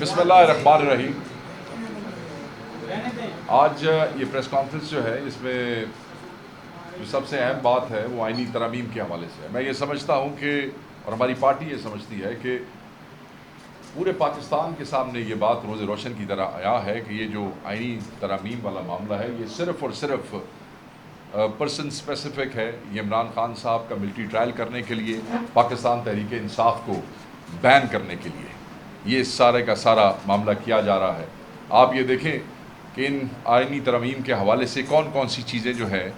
بسم اللہ الرحمن الرحیم۔ آج یہ پریس کانفرنس جو ہے اس میں جو سب سے اہم بات ہے وہ آئینی ترامیم کے حوالے سے ہے۔ میں یہ سمجھتا ہوں کہ اور ہماری پارٹی یہ سمجھتی ہے کہ پورے پاکستان کے سامنے یہ بات روز روشن کی طرح آیا ہے کہ یہ جو آئینی ترامیم والا معاملہ ہے یہ صرف اور صرف پرسن اسپیسیفک ہے۔ یہ عمران خان صاحب کا ملٹری ٹرائل کرنے کے لیے، پاکستان تحریک انصاف کو بین کرنے کے لیے یہ سارے کا سارا معاملہ کیا جا رہا ہے۔ آپ یہ دیکھیں کہ ان آئینی ترامیم کے حوالے سے کون کون سی چیزیں جو ہیں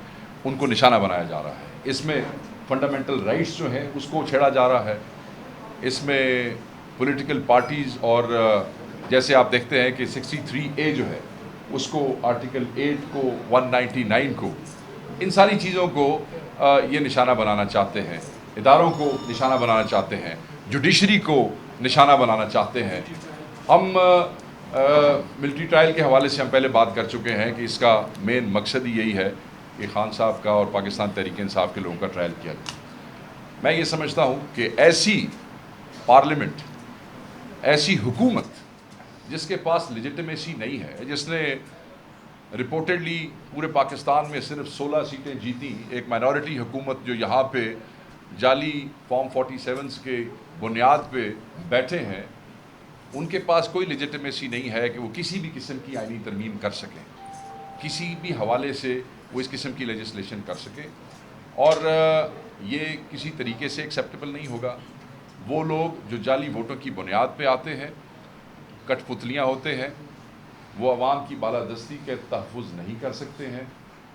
ان کو نشانہ بنایا جا رہا ہے۔ اس میں فنڈامنٹل رائٹس جو ہیں اس کو چھیڑا جا رہا ہے۔ اس میں پولیٹیکل پارٹیز اور جیسے آپ دیکھتے ہیں کہ 63A جو ہے اس کو آرٹیکل 8 کو 199 کو ان ساری چیزوں کو یہ نشانہ بنانا چاہتے ہیں، اداروں کو نشانہ بنانا چاہتے ہیں، جوڈیشری کو نشانہ بنانا چاہتے ہیں۔ ہم ملٹری ٹرائل کے حوالے سے ہم پہلے بات کر چکے ہیں کہ اس کا مین مقصد ہی یہی ہے کہ خان صاحب کا اور پاکستان تحریک انصاف کے لوگوں کا ٹرائل کیا جائے۔ میں یہ سمجھتا ہوں کہ ایسی پارلیمنٹ، ایسی حکومت جس کے پاس لیجٹمیسی نہیں ہے، جس نے رپورٹڈلی پورے پاکستان میں صرف 16 سیٹیں جیتی، ایک مائنورٹی حکومت جو یہاں پہ جعلی فارم 47 کے بنیاد پہ بیٹھے ہیں، ان کے پاس کوئی لیجٹمیسی نہیں ہے کہ وہ کسی بھی قسم کی آئینی ترمیم کر سکیں، کسی بھی حوالے سے وہ اس قسم کی لیجسلیشن کر سکیں، اور یہ کسی طریقے سے ایکسیپٹیبل نہیں ہوگا۔ وہ لوگ جو جعلی ووٹوں کی بنیاد پہ آتے ہیں، کٹ پتلیاں ہوتے ہیں، وہ عوام کی بالادستی کے تحفظ نہیں کر سکتے ہیں،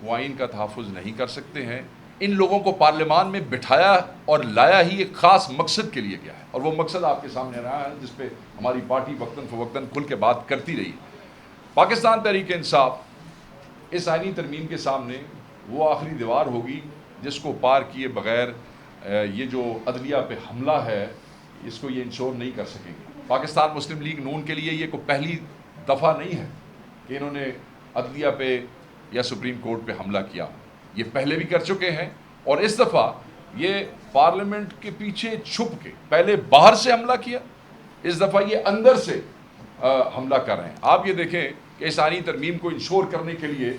وہ آئین کا تحفظ نہیں کر سکتے ہیں۔ ان لوگوں کو پارلیمان میں بٹھایا اور لایا ہی ایک خاص مقصد کے لیے گیا ہے، اور وہ مقصد آپ کے سامنے رہا ہے جس پہ ہماری پارٹی وقتاً فوقتاً کھل کے بات کرتی رہی۔ پاکستان تحریک انصاف اس آئینی ترمیم کے سامنے وہ آخری دیوار ہوگی جس کو پار کیے بغیر یہ جو عدلیہ پہ حملہ ہے اس کو یہ انشور نہیں کر سکیں گے۔ پاکستان مسلم لیگ نون کے لیے یہ کوئی پہلی دفعہ نہیں ہے کہ انہوں نے عدلیہ پہ یا سپریم کورٹ پہ حملہ کیا، یہ پہلے بھی کر چکے ہیں، اور اس دفعہ یہ پارلیمنٹ کے پیچھے چھپ کے پہلے باہر سے حملہ کیا، اس دفعہ یہ اندر سے حملہ کر رہے ہیں۔ آپ یہ دیکھیں کہ اس آئینی ترمیم کو انشور کرنے کے لیے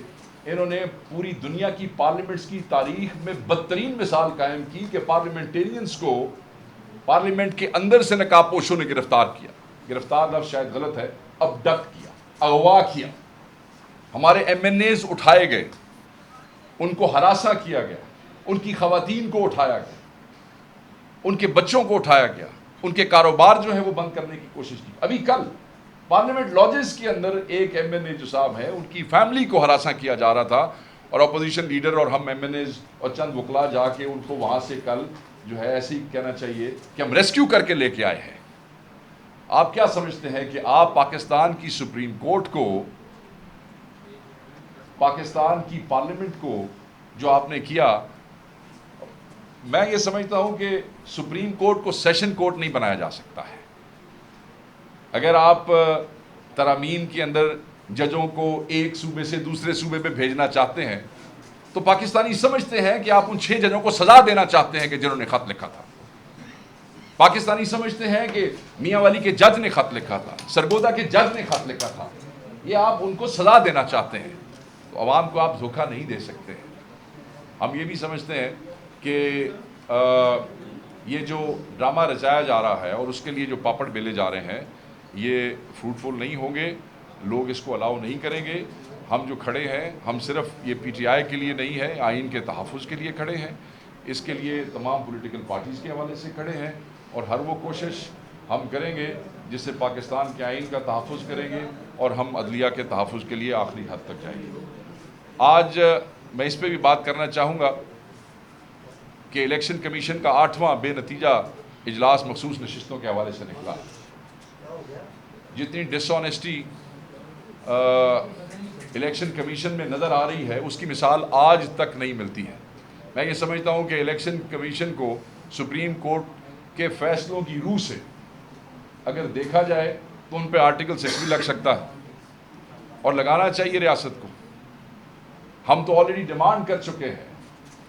انہوں نے پوری دنیا کی پارلیمنٹس کی تاریخ میں بدترین مثال قائم کی کہ پارلیمنٹیرینز کو پارلیمنٹ کے اندر سے نقاب پوشوں نے گرفتار کیا۔ گرفتار لفظ شاید غلط ہے، ابڈکٹ کیا، اغوا کیا، ہمارے ایم این ایز اٹھائے گئے، ان کو ہراساں کیا گیا، ان کی خواتین کو اٹھایا گیا، ان کے بچوں کو اٹھایا گیا، ان کے کاروبار جو ہے وہ بند کرنے کی کوشش کی۔ ابھی کل پارلیمنٹ لاجز کے اندر ایک ایم این اے جو صاحب ہیں ان کی فیملی کو ہراساں کیا جا رہا تھا، اور اپوزیشن لیڈر اور ہم ایم این ایز اور چند وکلا جا کے ان کو وہاں سے کل جو ہے ایسے ہی کہنا چاہیے کہ ہم ریسکیو کر کے لے کے آئے ہیں۔ آپ کیا سمجھتے ہیں کہ آپ پاکستان کی سپریم کورٹ کو، پاکستان کی پارلیمنٹ کو جو آپ نے کیا، میں یہ سمجھتا ہوں کہ سپریم کورٹ کو سیشن کورٹ نہیں بنایا جا سکتا ہے۔ اگر آپ ترامیم کے اندر ججوں کو ایک صوبے سے دوسرے صوبے پہ بھیجنا چاہتے ہیں تو پاکستانی سمجھتے ہیں کہ آپ ان 6 ججوں کو سزا دینا چاہتے ہیں کہ جنہوں نے خط لکھا تھا۔ پاکستانی سمجھتے ہیں کہ میاں والی کے جج نے خط لکھا تھا، سرگودا کے جج نے خط لکھا تھا، یہ آپ ان کو سزا دینا چاہتے ہیں، تو عوام کو آپ دھوکہ نہیں دے سکتے ہیں۔ ہم یہ بھی سمجھتے ہیں کہ یہ جو ڈرامہ رچایا جا رہا ہے اور اس کے لیے جو پاپڑ بیلے جا رہے ہیں یہ فروٹفل نہیں ہوں گے، لوگ اس کو الاؤ نہیں کریں گے۔ ہم جو کھڑے ہیں ہم صرف یہ پی ٹی آئی کے لیے نہیں ہے، آئین کے تحفظ کے لیے کھڑے ہیں، اس کے لیے تمام پولیٹیکل پارٹیز کے حوالے سے کھڑے ہیں، اور ہر وہ کوشش ہم کریں گے جس سے پاکستان کے آئین کا تحفظ کریں گے اور ہم عدلیہ کے تحفظ کے لیے آخری حد تک جائیں گے۔ آج میں اس پہ بھی بات کرنا چاہوں گا کہ الیکشن کمیشن کا 8واں بے نتیجہ اجلاس مخصوص نشستوں کے حوالے سے نکلا۔ جتنی ڈس آنیسٹی الیکشن کمیشن میں نظر آ رہی ہے اس کی مثال آج تک نہیں ملتی ہے۔ میں یہ سمجھتا ہوں کہ الیکشن کمیشن کو سپریم کورٹ کے فیصلوں کی روح سے اگر دیکھا جائے تو ان پہ آرٹیکل 6 بھی لگ سکتا ہے، اور لگانا چاہیے ریاست کو۔ ہم تو آلریڈی ڈیمانڈ کر چکے ہیں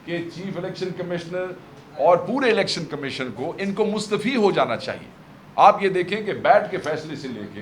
کہ چیف الیکشن کمشنر اور پورے الیکشن کمیشن کو ان کو مستعفی ہو جانا چاہیے۔ آپ یہ دیکھیں کہ بیٹ کے فیصلے سے لے کے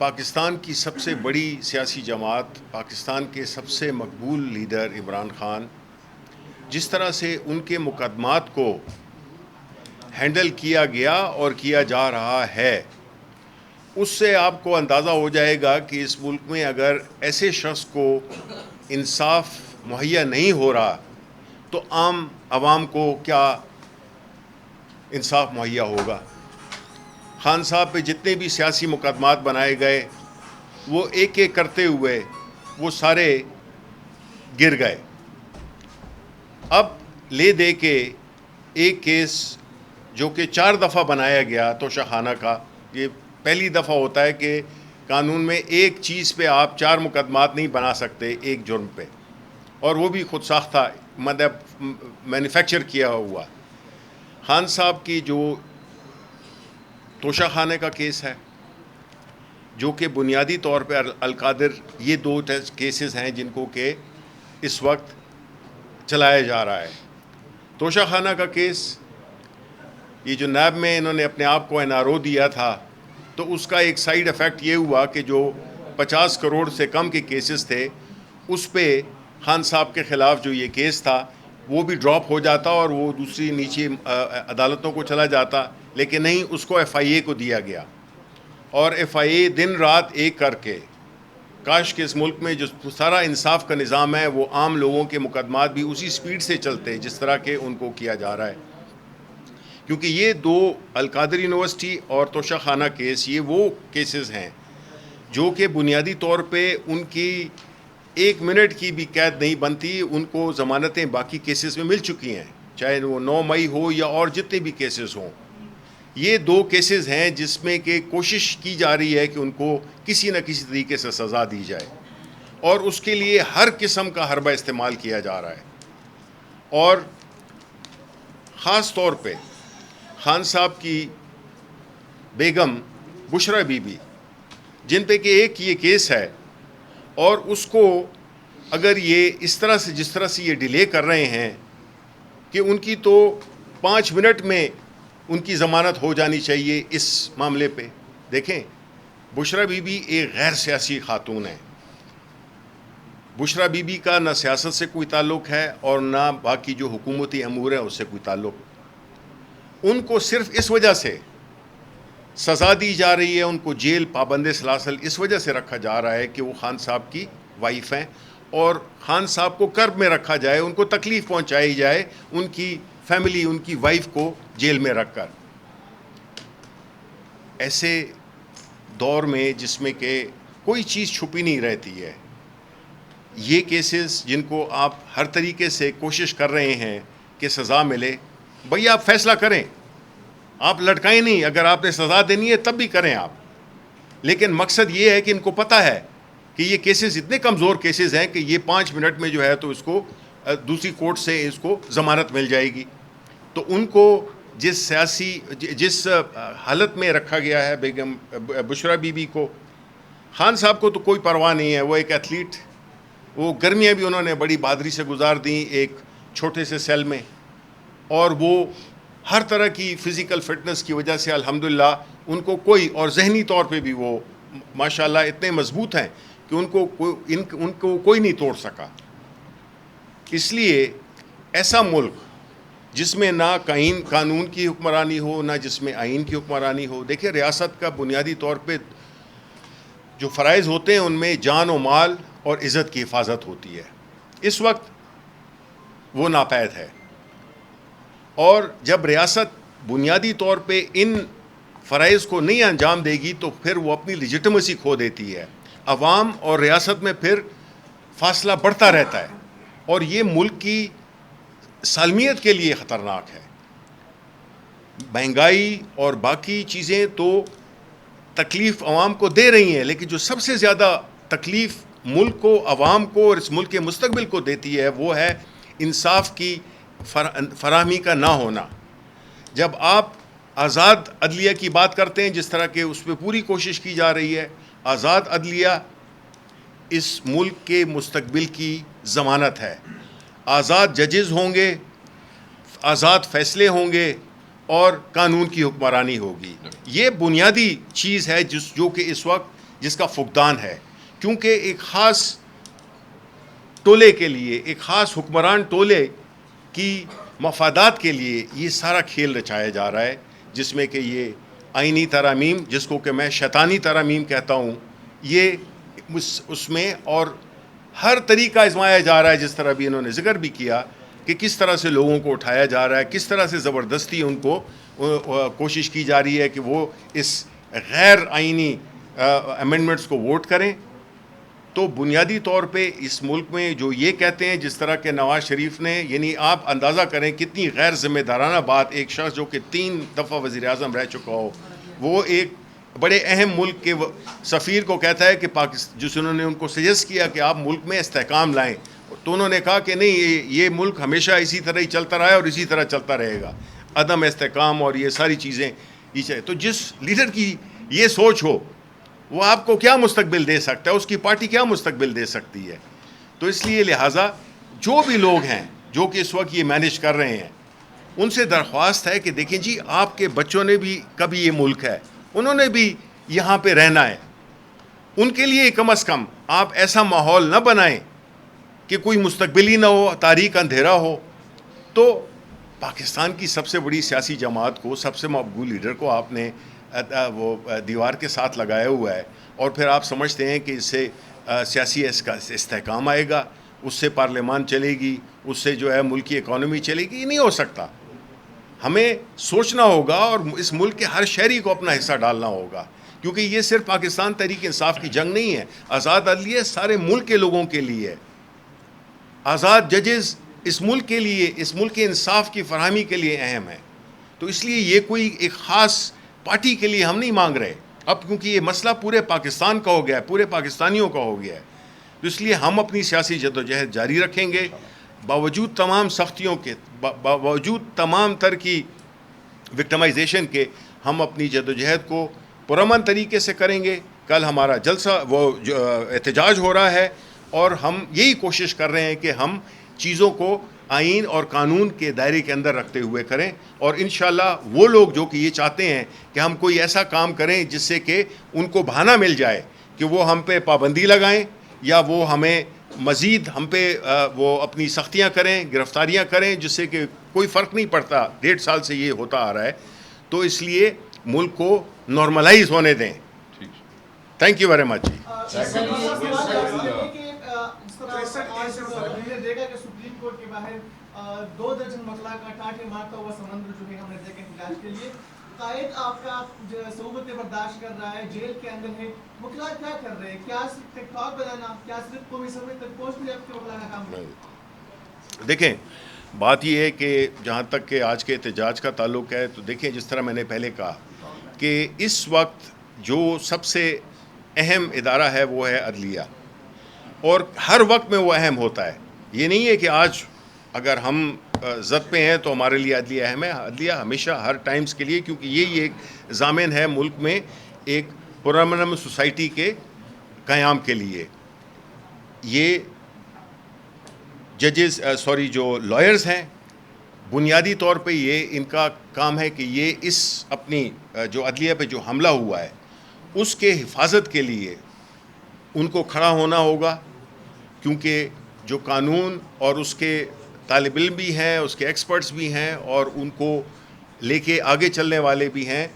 پاکستان کی سب سے بڑی سیاسی جماعت، پاکستان کے سب سے مقبول لیڈر عمران خان، جس طرح سے ان کے مقدمات کو ہینڈل کیا گیا اور کیا جا رہا ہے، اس سے آپ کو اندازہ ہو جائے گا کہ اس ملک میں اگر ایسے شخص کو انصاف مہیا نہیں ہو رہا تو عام عوام کو کیا انصاف مہیا ہوگا۔ خان صاحب پہ جتنے بھی سیاسی مقدمات بنائے گئے وہ ایک ایک کرتے ہوئے وہ سارے گر گئے۔ اب لے دے کے ایک کیس جو کہ 4 دفعہ بنایا گیا توشہ خانہ کا، یہ پہلی دفعہ ہوتا ہے کہ قانون میں ایک چیز پہ آپ 4 مقدمات نہیں بنا سکتے ایک جرم پہ، اور وہ بھی خود ساختہ، مطلب مینوفیکچر کیا ہوا۔ خان صاحب کی جو توشہ خانے کا کیس ہے، جو کہ بنیادی طور پہ القادر، یہ 2 کیسز ہیں جن کو کہ اس وقت چلایا جا رہا ہے۔ توشہ خانہ کا کیس، یہ جو نیب میں انہوں نے اپنے آپ کو NRO دیا تھا، تو اس کا ایک سائیڈ ایفیکٹ یہ ہوا کہ جو 50 کروڑ سے کم کے کیسز تھے، اس پہ خان صاحب کے خلاف جو یہ کیس تھا وہ بھی ڈراپ ہو جاتا اور وہ دوسری نیچے عدالتوں کو چلا جاتا، لیکن نہیں، اس کو FIA کو دیا گیا، اور FIA دن رات ایک کر کے، کاش کہ اس ملک میں جو سارا انصاف کا نظام ہے وہ عام لوگوں کے مقدمات بھی اسی سپیڈ سے چلتے جس طرح کے ان کو کیا جا رہا ہے، کیونکہ یہ 2 القادر یونیورسٹی اور توشہ خانہ کیس، یہ وہ کیسز ہیں جو کہ بنیادی طور پہ ان کی 1 منٹ کی بھی قید نہیں بنتی، ان کو ضمانتیں باقی کیسز میں مل چکی ہیں، چاہے وہ 9 مئی ہو یا اور جتنے بھی کیسز ہوں۔ یہ 2 کیسز ہیں جس میں کہ کوشش کی جا رہی ہے کہ ان کو کسی نہ کسی طریقے سے سزا دی جائے، اور اس کے لیے ہر قسم کا حربہ استعمال کیا جا رہا ہے۔ اور خاص طور پہ خان صاحب کی بیگم بشرا بی بی، جن پہ کہ ایک یہ کیس ہے، اور اس کو اگر یہ اس طرح سے، جس طرح سے یہ ڈیلے کر رہے ہیں کہ ان کی تو 5 منٹ میں ان کی ضمانت ہو جانی چاہیے اس معاملے پہ۔ دیکھیں، بشرا بی بی ایک غیر سیاسی خاتون ہے۔ بشرا بی بی کا نہ سیاست سے کوئی تعلق ہے اور نہ باقی جو حکومتی امور ہیں اس سے کوئی تعلق۔ ان کو صرف اس وجہ سے سزا دی جا رہی ہے، ان کو جیل پابند سلاسل اس وجہ سے رکھا جا رہا ہے کہ وہ خان صاحب کی وائف ہیں، اور خان صاحب کو کرب میں رکھا جائے، ان کو تکلیف پہنچائی جائے، ان کی فیملی، ان کی وائف کو جیل میں رکھ کر۔ ایسے دور میں جس میں کہ کوئی چیز چھپی نہیں رہتی ہے، یہ کیسز جن کو آپ ہر طریقے سے کوشش کر رہے ہیں کہ سزا ملے، بھئی آپ فیصلہ کریں، آپ لٹکائیں نہیں، اگر آپ نے سزا دینی ہے تب بھی کریں آپ، لیکن مقصد یہ ہے کہ ان کو پتہ ہے کہ یہ کیسز اتنے کمزور کیسز ہیں کہ یہ 5 منٹ میں جو ہے تو اس کو دوسری کورٹ سے اس کو ضمانت مل جائے گی۔ تو ان کو جس حالت میں رکھا گیا ہے بیگم بشرا بی بی کو، خان صاحب کو تو کوئی پرواہ نہیں ہے، وہ ایک ایتھلیٹ، وہ گرمیاں بھی انہوں نے بڑی بہادری سے گزار دیں ایک چھوٹے سے سیل میں، اور وہ ہر طرح کی فزیکل فٹنس کی وجہ سے الحمدللہ ان کو کوئی، اور ذہنی طور پہ بھی وہ ماشاءاللہ اتنے مضبوط ہیں کہ ان کو کوئی نہیں توڑ سکا۔ اس لیے ایسا ملک جس میں نہ قانون کی حکمرانی ہو، نہ جس میں آئین کی حکمرانی ہو، دیکھیں ریاست کا بنیادی طور پہ جو فرائض ہوتے ہیں ان میں جان و مال اور عزت کی حفاظت ہوتی ہے، اس وقت وہ ناپید ہے، اور جب ریاست بنیادی طور پہ ان فرائض کو نہیں انجام دے گی تو پھر وہ اپنی لیجٹمیسی کھو دیتی ہے، عوام اور ریاست میں پھر فاصلہ بڑھتا رہتا ہے، اور یہ ملک کی سالمیت کے لیے خطرناک ہے۔ مہنگائی اور باقی چیزیں تو تکلیف عوام کو دے رہی ہیں، لیکن جو سب سے زیادہ تکلیف ملک کو، عوام کو اور اس ملک کے مستقبل کو دیتی ہے وہ ہے انصاف کی فراہمی کا نہ ہونا۔ جب آپ آزاد عدلیہ کی بات کرتے ہیں، جس طرح کہ اس پہ پوری کوشش کی جا رہی ہے، آزاد عدلیہ اس ملک کے مستقبل کی ضمانت ہے۔ آزاد ججز ہوں گے، آزاد فیصلے ہوں گے، اور قانون کی حکمرانی ہوگی۔ یہ بنیادی چیز ہے جو کہ اس وقت جس کا فقدان ہے، کیونکہ ایک خاص ٹولے کے لیے، ایک خاص حکمران ٹولے کی مفادات کے لیے یہ سارا کھیل رچایا جا رہا ہے، جس میں کہ یہ آئینی ترامیم، جس کو کہ میں شیطانی ترامیم کہتا ہوں، یہ اس میں اور ہر طریقہ آزمایا جا رہا ہے، جس طرح بھی انہوں نے ذکر بھی کیا کہ کس طرح سے لوگوں کو اٹھایا جا رہا ہے، کس طرح سے زبردستی ان کو کوشش کی جا رہی ہے کہ وہ اس غیر آئینی امینڈمنٹس کو ووٹ کریں۔ تو بنیادی طور پہ اس ملک میں جو یہ کہتے ہیں، جس طرح کہ نواز شریف نے، یعنی آپ اندازہ کریں کتنی غیر ذمہ دارانہ بات، ایک شخص جو کہ 3 دفعہ وزیر اعظم رہ چکا ہو، وہ ایک بڑے اہم ملک کے سفیر کو کہتا ہے کہ جس انہوں نے ان کو سجیسٹ کیا کہ آپ ملک میں استحکام لائیں، تو انہوں نے کہا کہ نہیں، یہ ملک ہمیشہ اسی طرح ہی چلتا رہا ہے اور اسی طرح چلتا رہے گا، عدم استحکام اور یہ ساری چیزیں پیچھے۔ تو جس لیڈر کی یہ سوچ ہو، وہ آپ کو کیا مستقبل دے سکتا ہے، اس کی پارٹی کیا مستقبل دے سکتی ہے؟ تو اس لیے لہٰذا جو بھی لوگ ہیں جو کہ اس وقت یہ مینیج کر رہے ہیں، ان سے درخواست ہے کہ دیکھیں جی، آپ کے بچوں نے بھی کبھی یہ ملک ہے، انہوں نے بھی یہاں پہ رہنا ہے، ان کے لیے کم از کم آپ ایسا ماحول نہ بنائیں کہ کوئی مستقبل ہی نہ ہو، تاریک اندھیرا ہو۔ تو پاکستان کی سب سے بڑی سیاسی جماعت کو، سب سے مقبول لیڈر کو آپ نے وہ دیوار کے ساتھ لگایا ہوا ہے، اور پھر آپ سمجھتے ہیں کہ اس سے سیاسی استحکام آئے گا، اس سے پارلیمان چلے گی، اس سے جو ہے ملک کی اکانومی چلے گی؟ یہ نہیں ہو سکتا۔ ہمیں سوچنا ہوگا اور اس ملک کے ہر شہری کو اپنا حصہ ڈالنا ہوگا، کیونکہ یہ صرف پاکستان تحریک انصاف کی جنگ نہیں ہے، آزاد عدلیہ سارے ملک کے لوگوں کے لیے ہے، آزاد ججز اس ملک کے لیے، اس ملک کے انصاف کی فراہمی کے لیے اہم ہے۔ تو اس لیے یہ کوئی ایک خاص پارٹی کے لیے ہم نہیں مانگ رہے اب، کیونکہ یہ مسئلہ پورے پاکستان کا ہو گیا ہے، پورے پاکستانیوں کا ہو گیا ہے۔ تو اس لیے ہم اپنی سیاسی جدوجہد جاری رکھیں گے، باوجود تمام سختیوں کے، باوجود تمام تر کی وکٹمائزیشن کے، ہم اپنی جدوجہد کو پرامن طریقے سے کریں گے۔ کل ہمارا جلسہ، وہ احتجاج ہو رہا ہے، اور ہم یہی کوشش کر رہے ہیں کہ ہم چیزوں کو آئین اور قانون کے دائرے کے اندر رکھتے ہوئے کریں، اور انشاءاللہ وہ لوگ جو کہ یہ چاہتے ہیں کہ ہم کوئی ایسا کام کریں جس سے کہ ان کو بہانہ مل جائے کہ وہ ہم پہ پابندی لگائیں، یا وہ ہمیں مزید ہم پہ وہ اپنی سختیاں کریں، گرفتاریاں کریں، جس سے کہ کوئی فرق نہیں پڑتا، 1.5 سال سے یہ ہوتا آ رہا ہے۔ تو اس لیے ملک کو نارملائز ہونے دیں۔ تھینک یو ویری مچ جی۔ سپریم کورٹ کے باہر 2 درجن مطلع کا ٹاٹے مارتا ہوا سمندر جو ہے ہم نے دیکھا احتجاج کے لیے، قائد آپ کا صعوبت برداشت کر رہا ہے، جیل کے اندر ہے، وکلا کیا کر رہے ہیں؟ کیا صرف ٹک ٹاک بنانا، کیا صرف قومی اسمبلی تک پہنچنے آپ کے وکلا کا کام ہے؟ دیکھیں، بات یہ ہے کہ جہاں تک کہ آج کے احتجاج کا تعلق ہے، تو دیکھیں جس طرح میں نے پہلے کہا کہ اس وقت جو سب سے اہم ادارہ ہے وہ ہے عدلیہ، اور ہر وقت میں وہ اہم ہوتا ہے۔ یہ نہیں ہے کہ آج اگر ہم زد پہ ہیں تو ہمارے لیے عدلیہ اہم ہے، عدلیہ ہمیشہ ہر ٹائمز کے لیے، کیونکہ یہی ایک ضامن ہے ملک میں ایک پرامن سوسائٹی کے قیام کے لیے۔ یہ ججز جو لائرز ہیں، بنیادی طور پہ یہ ان کا کام ہے کہ یہ اس اپنی جو عدلیہ پہ جو حملہ ہوا ہے اس کے حفاظت کے لیے ان کو کھڑا ہونا ہوگا، کیونکہ جو قانون اور اس کے طالب علم بھی ہیں، اس کے ایکسپرٹس بھی ہیں، اور ان کو لے کے آگے چلنے والے بھی ہیں،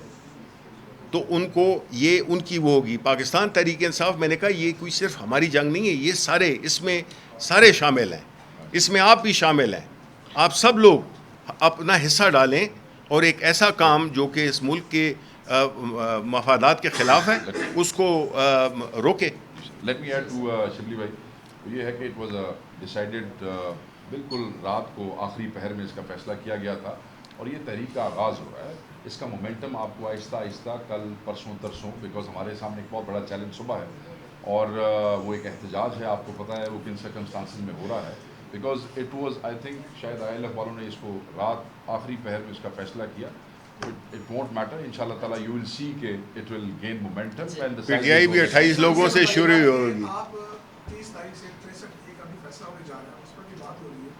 تو ان کو یہ ان کی وہ ہوگی۔ پاکستان تحریک انصاف، میں نے کہا یہ کوئی صرف ہماری جنگ نہیں ہے، یہ سارے، اس میں سارے شامل ہیں، اس میں آپ بھی شامل ہیں۔ آپ سب لوگ اپنا حصہ ڈالیں اور ایک ایسا کام جو کہ اس ملک کے مفادات کے خلاف ہے اس کو روکے۔ Let me add to Shibli بھائی، یہ ہے کہ اٹ واز ڈیسائیڈڈ، بالکل رات کو آخری پہر میں اس کا فیصلہ کیا گیا تھا، اور یہ تحریک کا آغاز ہو رہا ہے۔ اس کا مومنٹم آپ کو آہستہ آہستہ کل پرسوں ترسوں، بیکاز ہمارے سامنے ایک بہت بڑا چیلنج صبح ہے، اور وہ ایک احتجاج ہے، آپ کو پتہ ہے وہ کن سرکمسٹانسز میں ہو رہا ہے، because it was I think شاید ILF والوں نے اس کو رات آخری پہر میں اس کا فیصلہ کیا۔ It won't matter, انشاءاللہ تعالیٰ you will see کہ it will gain momentum. PTI بھی 28 لوگوں سے شروع ہوگی۔ آپ 30 تاریخ سے 63 کا بھی فیصلہ ہونے جا رہا ہے، اس پر بھی بات ہو رہی ہے،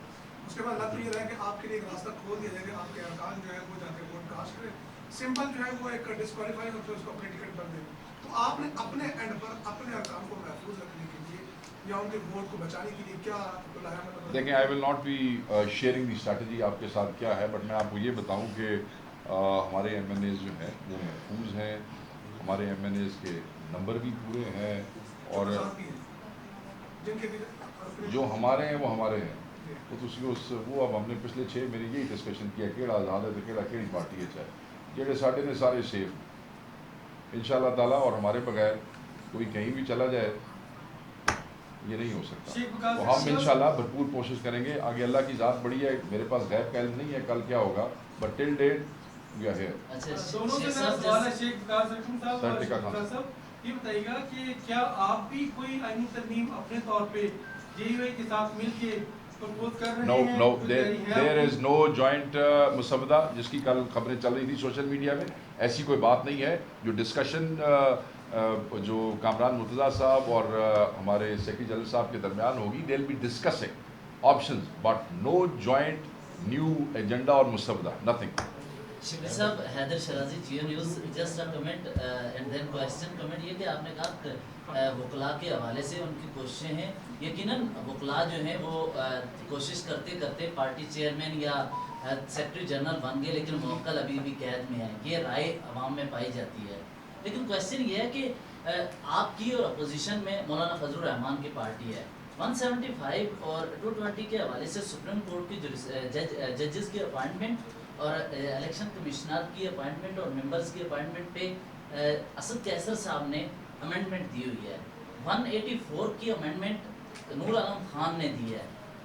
اس کے بعد لگ یہ رہا ہے کہ آپ کے لیے ایک راستہ کھول دیا جائے گا، آپ کے ارکان جو ہے وہ جا کے ووٹ کاسٹ کریں، سمپل جو ہے وہ ایک ڈسکوالیفائی ہوتے ہیں، اس کو اپنی ٹکٹ پر دیں۔ تو آپ نے اپنے اینڈ پر اپنے ارکان کو محفوظ رکھنے کے لیے یا ان کے ووٹ کو بچانے کے لیے کیا بلایا؟ مطلب دیکھیں I will not be sharing the strategy آپ کے ساتھ کیا ہے، بٹ میں آپ کو یہ بتاؤں کہ ہمارے ایم این ایز جو ہیں وہ محفوظ ہیں، ہمارے ایم این ایز کے نمبر بھی پورے ہیں، اور جن کے بھی جو ہمارے ہیں وہ ہمارے ہیں. تو وہ اب ہم نے پچھلے 6 مہینے یہی ڈسکشن کیا کیڑا آزاد ہے تو کیڑی پارٹی ہے چاہے جہے ساڈے نے سارے سیف ان شاء اللہ تعالیٰ، اور ہمارے بغیر کوئی کہیں بھی چلا جائے یہ نہیں ہو سکتا. تو ہم انشاءاللہ بھرپور کوشش کریں گے. آگے اللہ کی ذات بڑی ہے، میرے پاس غیب کا علم نہیں ہے کل کیا ہوگا، but till date we are here. دونوں سے میرا سوال ہے شیخ وقار زرکم صاحب اور شیخ وقار صاحب، یہ بتائیے گا کہ کیا آپ بھی کوئی آئینی ترمیم اپنے طور پہ جے یو اے کے ساتھ مل کے پرپوز کر رہے ہیں؟ نو دیر از نو جوائنٹ مسودہ جس کی کل خبریں چل رہی تھی سوشل میڈیا میں. ایسی کوئی بات نہیں ہے. جو ڈسکشن جو کامران مرتضیٰ صاحب اور ہمارے سیکرٹری جنرل صاحب کے درمیان ہوگی، they will be discussing options but no joint new agenda اور مسودہ، نتھنگ. شکری صاحب، Haider Sherazi, Geo news. Just a comment and then question. Comment یہ کہ آپ نے کہا وکلاء کے حوالے سے ان کی کوششیں ہیں. یقیناً وکلاء جو ہیں وہ کوشش کرتے کرتے پارٹی چیئرمین یا سیکرٹری جنرل بن گئے، لیکن موکل ابھی بھی قید میں ہے. یہ رائے عوام میں پائی جاتی ہے. لیکن کوشچن یہ ہے کہ آپ کی اور اپوزیشن میں مولانا فضل الرحمان کی پارٹی ہے. 175 اور 220 کے حوالے سے سپریم کورٹ کی ججز کی اپائنٹمنٹ اور الیکشن کمشنر کی اپائنٹمنٹ اور ممبرز کی اپائنٹمنٹ پہ اسد کیسر صاحب نے امینڈمنٹ دی ہوئی ہے. 184 کی امینڈمنٹ نور عالم خان نے دی ہے،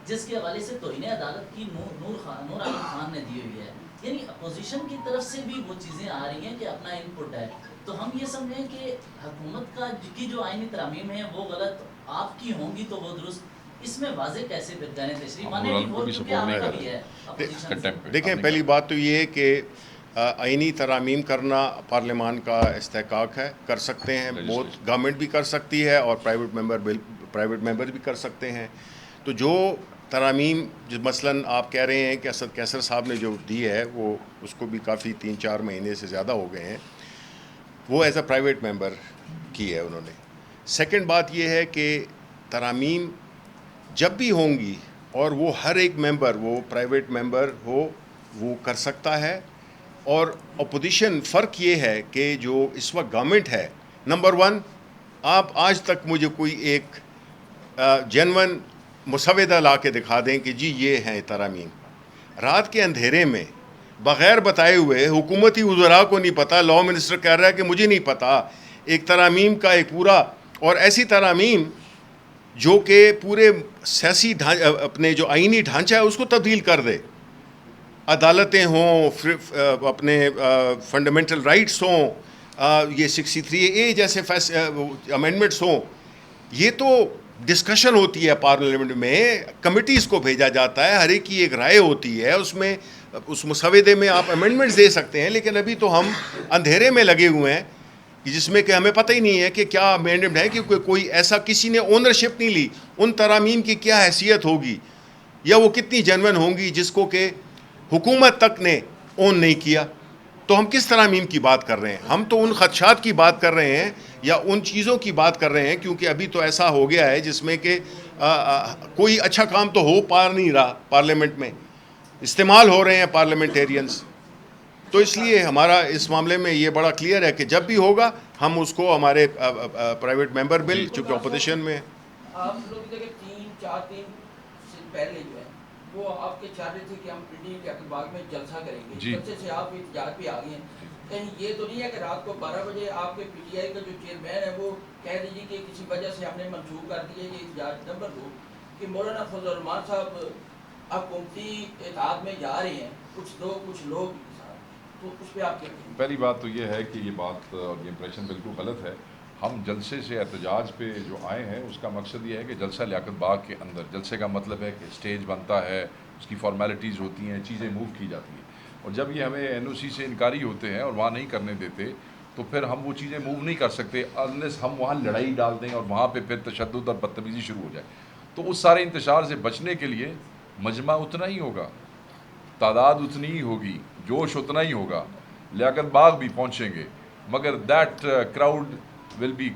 جس کے حوالے سے توہین عدالت کی نور عالم خان نے دی ہوئی ہے. یعنی اپوزیشن کی طرف سے بھی وہ چیزیں آ رہی ہیں کہ اپنا ان پٹ ہے. تو ہم یہ سمجھیں کہ حکومت کی جو آئینی ترامیم ہیں وہ غلط، آپ کی ہوں گی تو وہ درست. اس میں واضح کیسے پھر کریں تشریح؟ 184 کیونکہ آپ کا بھی ہے اپوزیشن سے. دیکھیں پہلی بات تو یہ ہے کہ آئینی ترامیم کرنا پارلیمان کا استحقاق ہے، کر سکتے ہیں. بہت گورنمنٹ بھی کر سکتی ہے اور پرائیویٹ ممبر بھی کر سکتے ہیں. تو جو ترامیم مثلاً آپ کہہ رہے ہیں کہ اسد کیسر صاحب نے جو دی ہے وہ اس کو بھی کافی 3-4 مہینے سے زیادہ ہو گئے ہیں، وہ ایز اے پرائیویٹ ممبر کی ہے انہوں نے. سیکنڈ بات یہ ہے کہ ترامیم جب بھی ہوں گی اور وہ ہر ایک ممبر، وہ پرائیویٹ ممبر ہو، وہ کر سکتا ہے. اور اپوزیشن فرق یہ ہے کہ جو اس وقت گورنمنٹ ہے، نمبر 1 آپ آج تک مجھے کوئی ایک جینون مسودہ لا کے دکھا دیں کہ جی یہ ہیں ترامیم. رات کے اندھیرے میں بغیر بتائے ہوئے حکومتی وزراء کو نہیں پتہ، لاء منسٹر کہہ رہا ہے کہ مجھے نہیں پتہ، ایک ترامیم کا ایک پورا، اور ایسی ترامیم جو کہ پورے سیاسی اپنے جو آئینی ڈھانچہ ہے اس کو تبدیل کر دے. عدالتیں ہوں، اپنے فنڈامنٹل رائٹس ہوں، یہ 63A جیسے امینڈمنٹس ہوں. یہ تو ڈسکشن ہوتی ہے پارلیمنٹ میں، کمیٹیز کو بھیجا جاتا ہے، ہر ایک کی ایک رائے ہوتی ہے، اس میں اس مسودے میں آپ امینڈمنٹس دے سکتے ہیں. لیکن ابھی تو ہم اندھیرے میں لگے ہوئے ہیں جس میں کہ ہمیں پتہ ہی نہیں ہے کہ کیا امینڈمنٹ ہے، کہ کوئی ایسا کسی نے اونرشپ نہیں لی. ان ترامیم کی کیا حیثیت ہوگی یا وہ کتنی جینوین ہوں گی جس کو کہ حکومت تک نے اون نہیں کیا. تو ہم کس ترامیم کی بات کر رہے ہیں؟ ہم تو ان خدشات کی بات کر رہے ہیں یا ان چیزوں کی بات کر رہے ہیں، کیونکہ ابھی تو ایسا ہو گیا ہے جس میں کہ کوئی اچھا کام تو ہو پا نہیں رہا. پارلیمنٹ میں استعمال ہو رہے ہیں پارلیمنٹیرینز. تو اس لیے ہمارا اس معاملے میں یہ بڑا کلیئر ہے کہ جب بھی ہوگا ہم اس کو ہمارے پرائیویٹ ممبر بل چونکہ اپوزیشن میں آپ لوگ 3-4 دن سے پہلے جو ہے وہ آپ کے چاہ رہے تھے کہ ہم پنڈی کے باغ میں جلسہ کریں گے. جلسے سے آپ احتجاج بھی آ گئے ہیں. کہیں یہ تو نہیں ہے کہ رات کو 12 بجے آپ کے پی ٹی آئی کا جو چیئرمین ہے وہ کہہ دیجیے کہ کسی وجہ سے ہم نے منسوخ کر دیا یہ احتجاج. نمبر 2 کہ مولانا فضل الرحمان صاحب حکومتی اتحاد میں جا رہے ہیں، کچھ لوگ تو اس پہ آپ کیا کہیں؟ پہلی بات تو یہ ہے کہ یہ بات اور یہ امپریشن بالکل غلط ہے. ہم جلسے سے احتجاج پہ جو آئے ہیں اس کا مقصد یہ ہے کہ جلسہ لیاقت باغ کے اندر، جلسے کا مطلب ہے کہ اسٹیج بنتا ہے، اس کی فارمیلٹیز ہوتی ہیں، چیزیں موو کی جاتی ہیں. اور جب یہ ہمیں این او سی سے انکاری ہوتے ہیں اور وہاں نہیں کرنے دیتے تو پھر ہم وہ چیزیں موو نہیں کر سکتے انلیس ہم وہاں لڑائی ڈال دیں اور وہاں پہ پھر تشدد اور بدتمیزی شروع ہو جائے. تو اس سارے انتشار سے بچنے کے لیے مجمع اتنا ہی ہوگا، تعداد اتنی ہی ہوگی، جوش اتنا ہی ہوگا، لیاقت باغ بھی پہنچیں گے، مگر دیٹ کراؤڈ will be